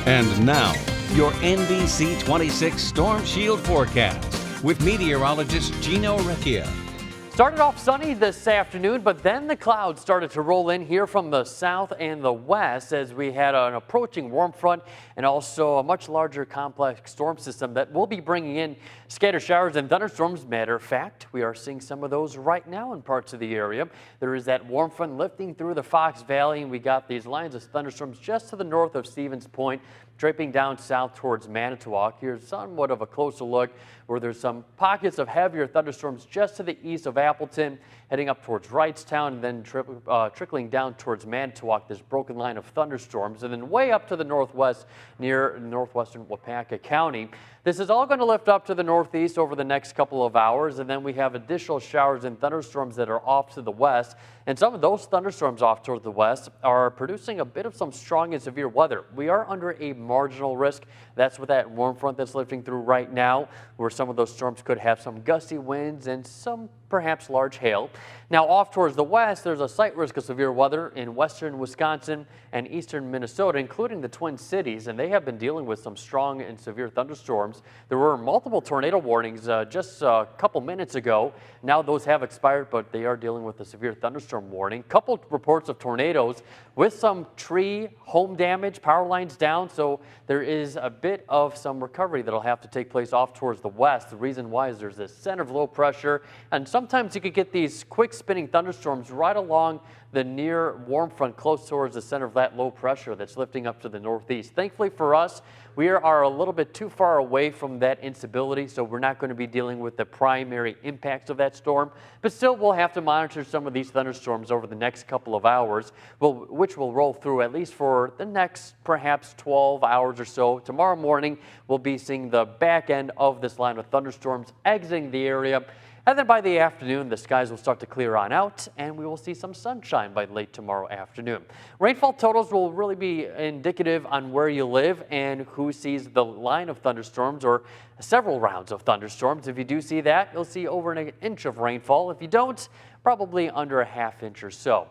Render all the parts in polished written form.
And now, your NBC26 Storm Shield forecast with meteorologist Gino Recchia. Started off sunny this afternoon, but then the clouds started to roll in here from the south and the west as we had an approaching warm front and also a much larger complex storm system that will be bringing in scattered showers and thunderstorms. Matter of fact, we are seeing some of those right now in parts of the area. There is that warm front lifting through the Fox Valley, and we got these lines of thunderstorms just to the north of Stevens Point, draping down south towards Manitowoc. Here's somewhat of a closer look where there's some pockets of heavier thunderstorms just to the east of Appleton, heading up towards Wrightstown, and then trickling down towards Manitowoc, this broken line of thunderstorms, and then way up to the northwest near northwestern Wapaka County. This is all going to lift up to the northeast over the next couple of hours, and then we have additional showers and thunderstorms that are off to the west. And some of those thunderstorms off toward the west are producing a bit of some strong and severe weather. We are under a marginal risk. That's with that warm front that's lifting through right now, where some of those storms could have some gusty winds and some perhaps large hail. Now off towards the west, there's a slight risk of severe weather in western Wisconsin and eastern Minnesota, including the Twin Cities, and they have been dealing with some strong and severe thunderstorms. There were multiple tornado warnings just a couple minutes ago. Now those have expired, but they are dealing with a severe thunderstorm warning. Couple reports of tornadoes with some tree, home damage, power lines down, so there is a bit of some recovery that'll have to take place off towards the west. The reason why is there's this center of low pressure, and sometimes you could get these quick spinning thunderstorms right along the near warm front close towards the center of that low pressure that's lifting up to the northeast. Thankfully for us, we are a little bit too far away from that instability, so we're not going to be dealing with the primary impacts of that storm, but still we'll have to monitor some of these thunderstorms over the next couple of hours, which will roll through at least for the next perhaps 12 hours or so. Tomorrow morning, we'll be seeing the back end of this line of thunderstorms exiting the area. And then by the afternoon, the skies will start to clear on out, and we will see some sunshine by late tomorrow afternoon. Rainfall totals will really be indicative on where you live and who sees the line of thunderstorms or several rounds of thunderstorms. If you do see that, you'll see over an inch of rainfall. If you don't, probably under a half inch or so.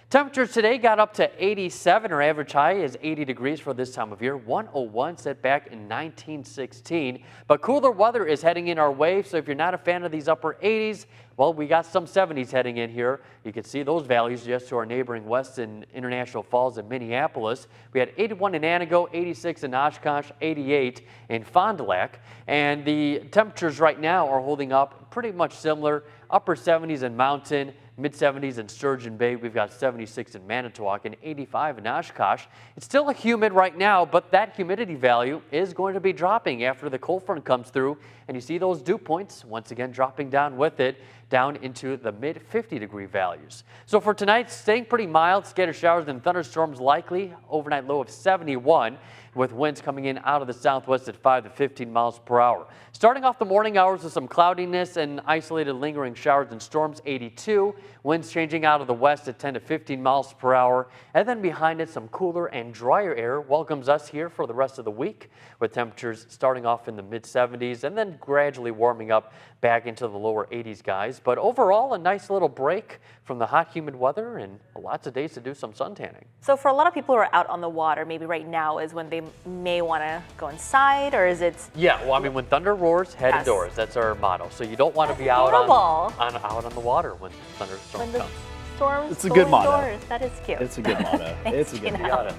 Temperatures today got up to 87. Our average high is 80 degrees for this time of year. 101 set back in 1916. But cooler weather is heading in our way, so if you're not a fan of these upper 80s, well, we got some 70s heading in here. You can see those values just to our neighboring west in International Falls and Minneapolis. We had 81 in Antigo, 86 in Oshkosh, 88 in Fond du Lac. And the temperatures right now are holding up pretty much similar. Upper 70s in Mountain, mid-70s in Sturgeon Bay. We've got 76 in Manitowoc and 85 in Oshkosh. It's still humid right now, but that humidity value is going to be dropping after the cold front comes through. And you see those dew points once again dropping down with it, down into the mid 50-degree values. So for tonight, staying pretty mild, scattered showers and thunderstorms likely, overnight low of 71, with winds coming in out of the southwest at 5 to 15 miles per hour. Starting off the morning hours with some cloudiness and isolated lingering showers and storms, 82. Winds changing out of the west at 10 to 15 miles per hour. And then behind it, some cooler and drier air welcomes us here for the rest of the week, with temperatures starting off in the mid 70s and then gradually warming up back into the lower 80s, guys. But overall, a nice little break from the hot, humid weather and lots of days to do some sun tanning. So for a lot of people who are out on the water, maybe right now is when they may want to go inside, or is it? Yeah, well, I mean, when thunder roars, head indoors. That's our motto. So you don't want to be out on the water when thunderstorms come. Storms, it's a good motto. Indoors. That is cute. It's a good motto. Thanks, It's a good motto.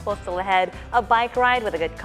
We'll still ahead a bike ride with a good